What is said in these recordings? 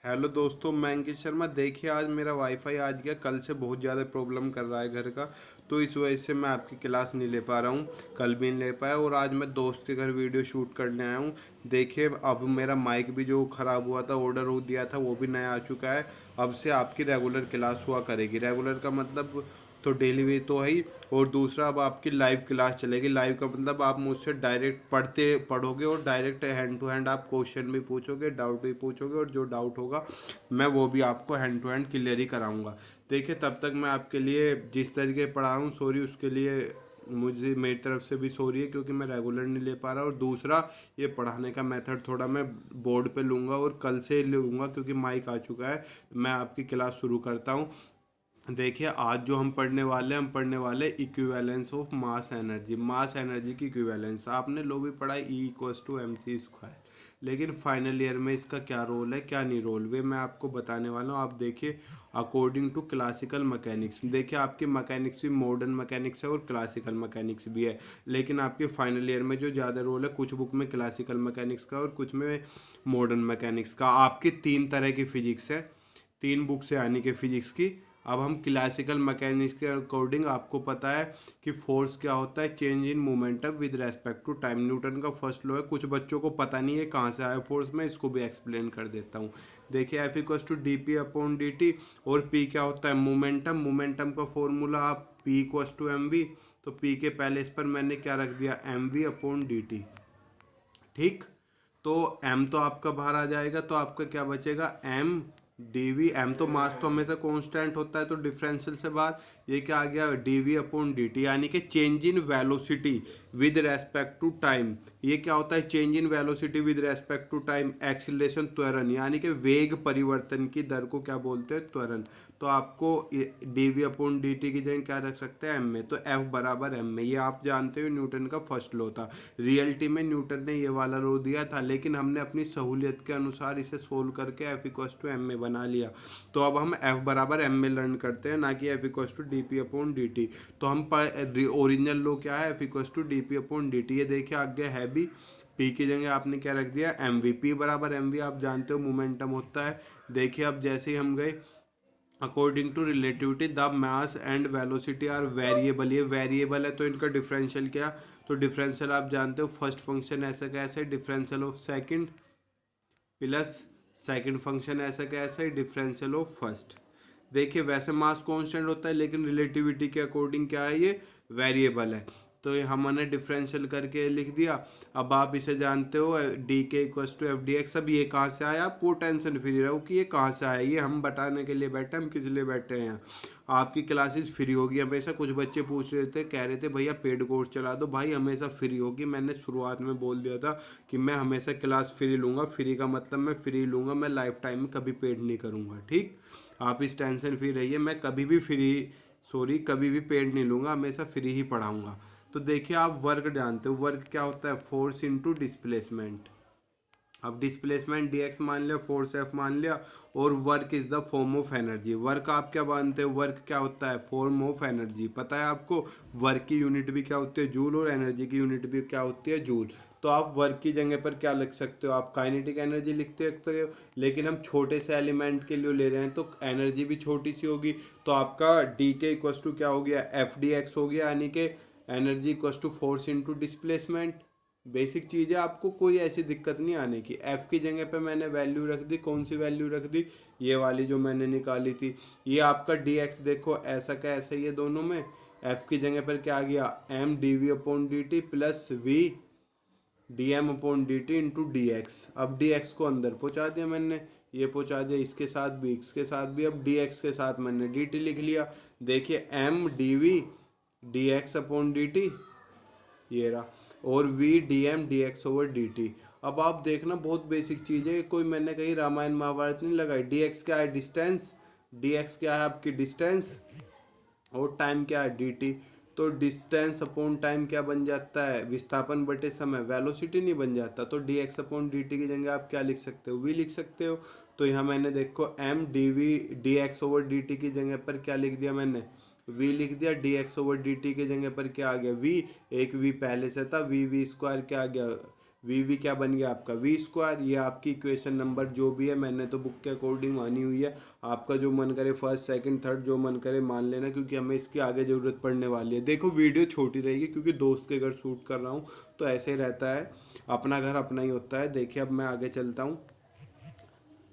Hello दोस्तों, मैं अंकित शर्मा। देखिए, आज मेरा वाईफाई आज गया। कल से बहुत ज़्यादा प्रॉब्लम कर रहा है घर का, तो इस वजह से मैं आपकी क्लास नहीं ले पा रहा हूँ। कल भी नहीं ले पाया और आज मैं दोस्त के घर वीडियो शूट करने आया हूँ। देखिए, अब मेरा माइक भी जो ख़राब हुआ था, ऑर्डर हो दिया था, वो भी नया आ चुका है। अब से आपकी रेगुलर क्लास हुआ करेगी। रेगुलर का मतलब तो डेली वे तो है ही। और दूसरा, अब आपकी लाइव क्लास चलेगी। लाइव का मतलब आप मुझसे डायरेक्ट पढ़ोगे और डायरेक्ट हैंड टू हैंड आप क्वेश्चन भी पूछोगे, डाउट भी पूछोगे, और जो डाउट होगा मैं वो भी आपको हैंड टू हैंड क्लियर ही कराऊंगा। देखिए, तब तक मैं आपके लिए जिस तरीके पढ़ा हूँ, सॉरी उसके लिए। मुझे मेरी तरफ से भी सॉरी है, क्योंकि मैं रेगुलर नहीं ले पा रहा। और दूसरा, ये पढ़ाने का मेथड थोड़ा मैं बोर्ड पे लूँगा और कल से लूँगा, क्योंकि माइक आ चुका है। मैं आपकी क्लास शुरू करता हूँ। देखिए, आज जो हम पढ़ने वाले equivalence of mass energy. Mass energy की इक्विवेलेंस आपने लो भी पढ़ा, E equals to M C square. लेकिन फाइनल ईयर में इसका क्या रोल है, क्या नहीं रोल, वे मैं आपको बताने वाला हूँ। आप देखिए, अकॉर्डिंग टू क्लासिकल मैकेनिक्स, देखिए आपकी मैकेनिक्स भी मॉडर्न मैकेनिक्स है और क्लासिकल मैकेनिक्स भी है। लेकिन आपके फाइनल ईयर में जो ज़्यादा रोल है, कुछ बुक में क्लासिकल मैकेनिक्स का और कुछ में मॉडर्न मैकेनिक्स का। आपकी तीन तरह की फिजिक्स है, तीन बुक से आने के फिजिक्स की। अब हम क्लासिकल मैकेनिक्स के अकॉर्डिंग, आपको पता है कि फोर्स क्या होता है, change in momentum with respect to time. Newton का फर्स्ट लॉ है। कुछ बच्चों को पता नहीं है कहाँ से आया फोर्स, में इसको भी एक्सप्लेन कर देता हूँ। देखिए, F equals to D P upon D T. और पी क्या होता है, मोमेंटम। मोमेंटम का फॉर्मूला आप P equals to M V, तो पी के पहले इस पर मैंने क्या रख दिया, M V upon D T. ठीक। तो m तो आपका बाहर आ जाएगा, तो आपका क्या बचेगा, m dv। m तो मास तो हमेशा कांस्टेंट होता है, तो डिफरेंशियल से बाहर ये क्या आ गया, dv अपॉन dt, यानी कि change in velocity with respect to time. ये क्या होता है, change in velocity with respect to time. Acceleration त्वरण, यानी कि वेग परिवर्तन की दर को क्या बोलते हैं, त्वरण। तो आपको dv अपॉन dt की जगह क्या रख सकते हैं, m में, तो f बराबर m में। ये आप जानते हो न्यूटन का फर्स्ट लॉ था। रियलिटी में न्यूटन ने ये वाला लो दिया था, लेकिन हमने अपनी सहूलियत के अनुसार इसे सोल्व करके एफ इक्वस टू एम में बना लिया। तो अब हम एफ बराबर एम में लर्न करते हैं, ना कि F equals to D P upon D T. तो हम ओरिजिनल लो क्या है, F equals to D P upon D T. ये देखिए आगे है भी, पी की जगह आपने क्या रख दिया, एम वी। पी बराबर एम वी आप जानते हो मोमेंटम होता है। देखिए, अब जैसे ही हम गए, according to relativity the mass and velocity are variable. ये वेरिएबल है, तो इनका डिफरेंशियल क्या, तो डिफरेंशियल आप जानते हो, फर्स्ट फंक्शन ऐसा कैसे, differential of second plus second function ऐसा कैसे, डिफरेंशियल ऑफ फर्स्ट। देखिए, वैसे मास कांस्टेंट होता है, लेकिन रिलेटिविटी के अकॉर्डिंग क्या है, ये वेरिएबल है। तो ये हमने डिफरेंशियल करके लिख दिया। अब आप इसे जानते हो, D K equals to F D X. अब ये कहाँ से आया, आप वो टेंशन फ्री रहो कि ये कहाँ से आया। ये हम बताने के लिए बैठे, हम किस लिए बैठे हैं यहाँ। आपकी क्लासेस फ्री होगी हमेशा। कुछ बच्चे पूछ रहे थे, कह रहे थे भैया पेड कोर्स चला दो। भाई, हमेशा फ्री होगी। मैंने शुरुआत में बोल दिया था कि मैं हमेशा क्लास फ्री लूँगा। फ्री का मतलब मैं फ्री लूँगा, मैं लाइफ टाइम में कभी पेड नहीं करूँगा। ठीक, आप इस टेंशन फ्री रहिए। मैं कभी भी फ्री, सॉरी, कभी भी पेड नहीं लूँगा, हमेशा फ्री ही पढ़ाऊँगा। तो देखिए, आप वर्क जानते हो, वर्क क्या होता है, फोर्स इनटू डिस्प्लेसमेंट। अब डिस्प्लेसमेंट dx मान लिया, फोर्स f मान लिया, और work is the form of energy. Work आप क्या मानते हो, वर्क क्या होता है, फॉर्म ऑफ एनर्जी। पता है आपको, वर्क की यूनिट भी क्या होती है, जूल, और एनर्जी की यूनिट भी क्या होती है, जूल। तो आप वर्क की जगह पर क्या लिख सकते हो, आप काइनेटिक एनर्जी लिखते हो। लेकिन हम छोटे से एलिमेंट के लिए ले रहे हैं, तो एनर्जी भी छोटी सी होगी। तो आपका डी के इक्वस टू क्या हो गया, एफ डी एक्स हो गया, यानी कि energy equals to force into displacement. Basic चीज़ है, आपको कोई ऐसी दिक्कत नहीं आने की। एफ़ की जगह पे मैंने वैल्यू रख दी, कौन सी वैल्यू रख दी, ये वाली जो मैंने निकाली थी। ये आपका डी एक्स देखो, ऐसा का ऐसा ही है दोनों में। एफ़ की जगह पर क्या आ गया, M D V upon D T plus V D M upon D T into D X. अब डी एक्स को अंदर पहुँचा दिया मैंने, ये पहुँचा दिया, इसके साथ भी, इसके साथ भी। अब डी एक्स के साथ मैंने डी टी लिख लिया। देखिए, M D V D X upon D T, ये रहा, और V D M D X over D T. अब आप देखना, बहुत बेसिक चीज़ है, कोई मैंने कहीं रामायण महाभारत नहीं लगाई। डी एक्स क्या है, डिस्टेंस। डी एक्स क्या है आपकी, डिस्टेंस, और टाइम क्या है, डी टी। तो डिस्टेंस अपॉन टाइम क्या बन जाता है, विस्थापन बटे समय, वेलोसिटी नहीं बन जाता। तो D X upon D T की जगह आप क्या लिख सकते हो, वी लिख सकते हो। तो यहाँ मैंने देखो, M D V D X over D T की जगह पर क्या लिख दिया मैंने, वी लिख दिया। D X over D T की जगह पर क्या आ गया, वी। एक वी पहले से था, वी वी स्क्वायर क्या आ गया, वी क्या बन गया आपका वी स्क्वायर। ये आपकी इक्वेशन नंबर जो भी है, मैंने तो बुक के अकॉर्डिंग मानी हुई है, आपका जो मन करे फर्स्ट सेकंड थर्ड जो मन करे मान लेना, क्योंकि हमें इसकी आगे ज़रूरत पड़ने वाली है। देखो वीडियो छोटी रहेगी क्योंकि दोस्त के घर शूट कर रहा हूँ, तो ऐसे ही रहता है, अपना घर अपना ही होता है। देखिए अब मैं आगे चलता हूँ।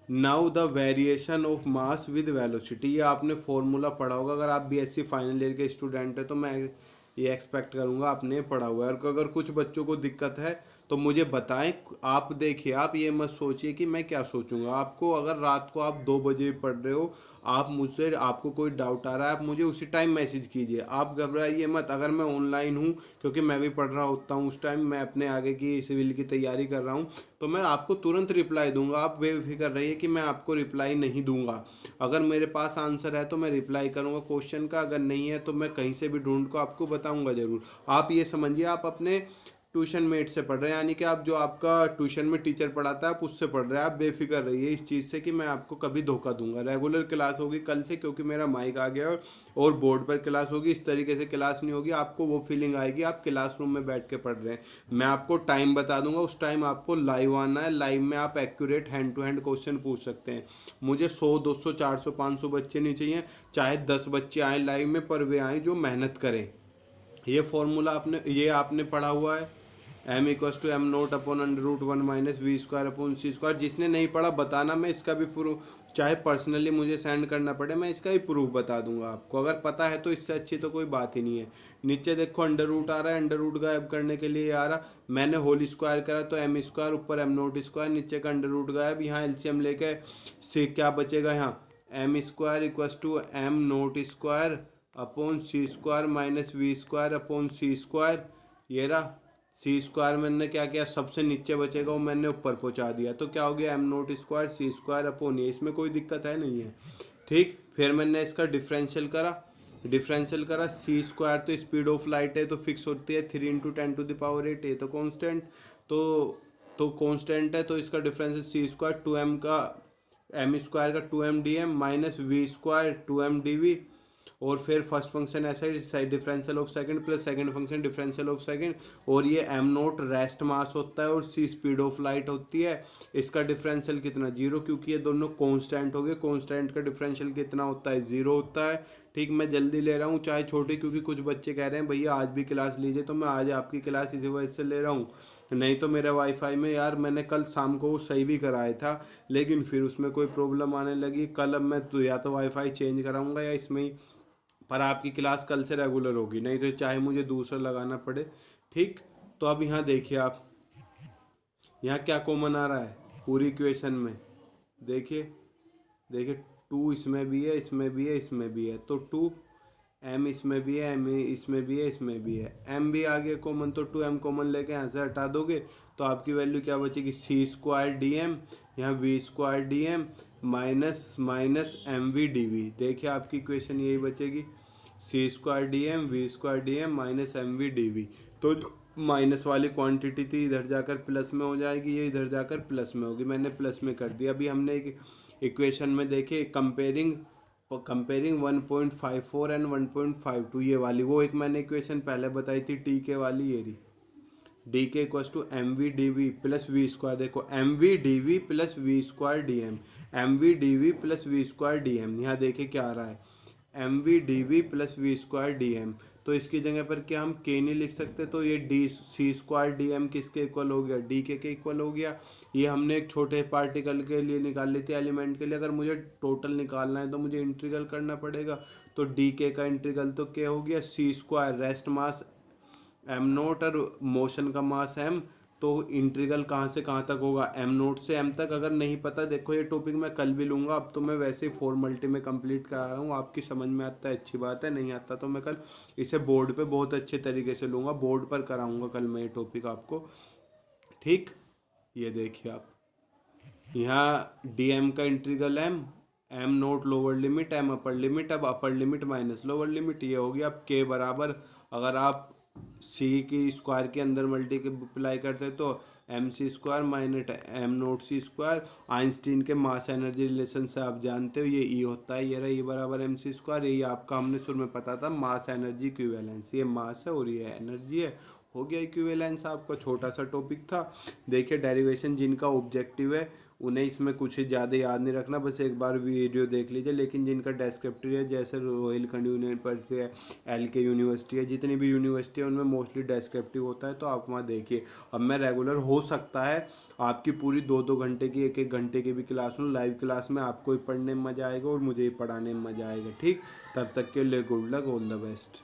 Now the variation of mass with velocity, ये आपने फॉर्मूला पढ़ा होगा, अगर आप बीएससी फाइनल ईयर के स्टूडेंट है तो मैं ये एक्सपेक्ट करूंगा आपने पढ़ा हुआ है। और अगर कुछ बच्चों को दिक्कत है तो मुझे बताएं। आप देखिए, आप ये मत सोचिए कि मैं क्या सोचूंगा। आपको अगर रात को आप 2 बजे पढ़ रहे हो, आप मुझसे, आपको कोई डाउट आ रहा है, आप मुझे उसी टाइम मैसेज कीजिए, आप घबराइए मत। अगर मैं ऑनलाइन हूँ, क्योंकि मैं भी पढ़ रहा होता हूँ उस टाइम, मैं अपने आगे की सिविल की तैयारी कर रहा हूँ, तो मैं आपको तुरंत रिप्लाई दूंगा। आप बेफिक्र रहिए कि मैं आपको रिप्लाई नहीं दूंगा। अगर मेरे पास आंसर है तो मैं रिप्लाई करूंगा क्वेश्चन का, अगर नहीं है तो मैं कहीं से भी ढूंढ को आपको बताऊंगा ज़रूर। आप ये समझिए आप अपने ट्यूशन मेट से पढ़ रहे हैं, यानी कि आप जो आपका ट्यूशन में टीचर पढ़ाता है आप उससे पढ़ रहे हैं। आप बेफिक्र रहिए इस चीज़ से कि मैं आपको कभी धोखा दूंगा। रेगुलर क्लास होगी कल से, क्योंकि मेरा माइक आ गया है, और बोर्ड पर क्लास होगी। इस तरीके से क्लास नहीं होगी, आपको वो फीलिंग आएगी आप क्लासरूम में बैठ के पढ़ रहे हैं। मैं आपको टाइम बता दूंगा, उस टाइम आपको लाइव आना है। लाइव में आप accurate hand to hand question पूछ सकते हैं। मुझे 100 200 400 500 बच्चे नहीं चाहिए, चाहे 10 बच्चे आए लाइव में, पर वे आए जो मेहनत करें। ये फॉर्मूला आपने पढ़ा हुआ है, m=√1 - v² / c²। जिसने नहीं पढ़ा बताना, मैं इसका भी प्रूफ, चाहे पर्सनली मुझे सेंड करना पड़े, मैं इसका भी प्रूफ बता दूंगा आपको। अगर पता है तो इससे अच्छी तो कोई बात ही नहीं है। नीचे देखो अंडर रूट आ रहा है, अंडर रूट गायब करने के लिए आ रहा, मैंने होल स्क्वायर करा तो m², ऊपर m0², नीचे का अंडर रूट गायब। यहाँ एलसीएम लेके से क्या बचेगा, यहाँ m²= m0² / c² - v² / c²। ये रहा c², मैंने क्या किया, सबसे नीचे बचेगा वो मैंने ऊपर पहुंचा दिया, तो क्या हो गया m0²c²/, इसमें कोई दिक्कत है नहीं है। ठीक, फिर मैंने इसका डिफरेंशियल करा c², तो स्पीड ऑफ लाइट है तो फिक्स होती है 3 × 10⁸, ये तो कांस्टेंट, तो कांस्टेंट है, तो इसका डिफरेंस c², 2m का m² का 2m/dm -v² 2m/dv। और फिर फर्स्ट फंक्शन ऐसा ही, differential of second plus second function differential of second. और ये m0 रेस्ट मास होता है और c स्पीड ऑफ लाइट होती है। इसका डिफरेंशियल कितना, 0, क्योंकि ये दोनों कांस्टेंट हो गए। कांस्टेंट का डिफरेंशियल कितना होता है, 0 होता है। ठीक, मैं जल्दी ले रहा हूँ चाहे छोटी, क्योंकि कुछ बच्चे कह रहे हैं भैया आज भी क्लास लीजिए, तो मैं आज आपकी क्लास इसी वजह से ले रहा हूँ। नहीं तो मेरे वाईफाई में यार, मैंने कल शाम को वो सही भी कराया था, लेकिन फिर उसमें कोई प्रॉब्लम आने लगी। कल अब मैं तो या तो वाईफाई चेंज कराऊंगा या इसमें ही, पर आपकी क्लास कल से रेगुलर होगी, नहीं तो चाहे मुझे दूसरा लगाना पड़े। ठीक, तो अब यहाँ देखिए आप, यहाँ क्या कॉमन आ रहा है पूरी इक्वेशन में, देखिए देखिए 2 इसमें भी है, इसमें भी है, इसमें भी है, तो 2 m इसमें भी है, m इसमें भी है, इसमें भी है, m भी आ गया कॉमन, तो 2m कॉमन लेके यहाँ से हटा दोगे तो आपकी वैल्यू क्या बचेगी, c²/dm, यहाँ v²/dm माइनस mv/dv। देखिए आपकी इक्वेशन यही बचेगी, c²/dm v²/dm माइनस mv/dv। तो माइनस वाली क्वांटिटी थी इधर जाकर प्लस में हो जाएगी, ये इधर जाकर प्लस में होगी, मैंने प्लस में कर दिया। अभी हमने एक इक्वेशन में देखे कंपेयरिंग 1.54 एंड 1.52, ये वाली, वो एक मैंने इक्वेशन पहले बताई थी टी के वाली, ये रही, डी के =mv/dv + v²। देखो mv/dv + v²/dm, mv/dv + v²/dm। यहाँ देखिए क्या आ रहा है, mv/dv + v²/dm। तो इसकी जगह पर क्या हम k नहीं लिख सकते, तो ये c²/dm किसके इक्वल हो गया, डी के इक्वल हो गया। ये हमने एक छोटे पार्टिकल के लिए निकाल ली थी, एलिमेंट के लिए। अगर मुझे टोटल निकालना है तो मुझे इंटीग्रल करना पड़ेगा, तो डी के का इंटीग्रल तो क्या हो गया, c², रेस्ट मास m0 और मोशन का मास m, तो इंटीग्रल कहाँ से कहाँ तक होगा, m0 से m तक। अगर नहीं पता, देखो ये टॉपिक मैं कल भी लूँगा, अब तो मैं वैसे ही फॉर्मेलिटी में कंप्लीट करा रहा हूँ। आपकी समझ में आता है अच्छी बात है, नहीं आता तो मैं कल इसे बोर्ड पे बहुत अच्छे तरीके से लूँगा, बोर्ड पर कराऊँगा कल मैं ये टॉपिक आपको। ठीक, ये देखिए आप, यहाँ dm का integral m0 lower limit m upper limit, अब upper limit minus lower limit, ये हो गया। अब k बराबर, अगर आप c की स्क्वायर के अंदर मल्टीप्लाई करते तो mc² माइनस m0c²। आइंस्टीन के मास एनर्जी रिलेशन से आप जानते हो ये E होता है, ये रहा E बराबर mc²। ये आपका हमने शुरू में पता था, मास एनर्जी इक्विवेलेंस, ये मास है और ये एनर्जी है, हो गया इक्विवेलेंस आपका, छोटा सा टॉपिक था। देखिए डेरिवेशन जिनका ऑब्जेक्टिव है उन्हें इसमें कुछ ज़्यादा याद नहीं रखना, बस एक बार वीडियो देख लीजिए। लेकिन जिनका डेस्क्रिप्टिव है, जैसे रोहिलखंड यूनिवर्सिटी है, LK यूनिवर्सिटी है, जितनी भी यूनिवर्सिटी है उनमें मोस्टली डेस्क्रिप्टिव होता है, तो आप वहाँ देखिए। अब मैं रेगुलर हो सकता है आपकी पूरी 2-2 घंटे की, 1-1 घंटे की भी क्लास लूँ, लाइव क्लास में आपको ही पढ़ने में मज़ा आएगा और मुझे ही पढ़ाने में मज़ा आएगा। ठीक, तब तक के लिए good luck, all the best.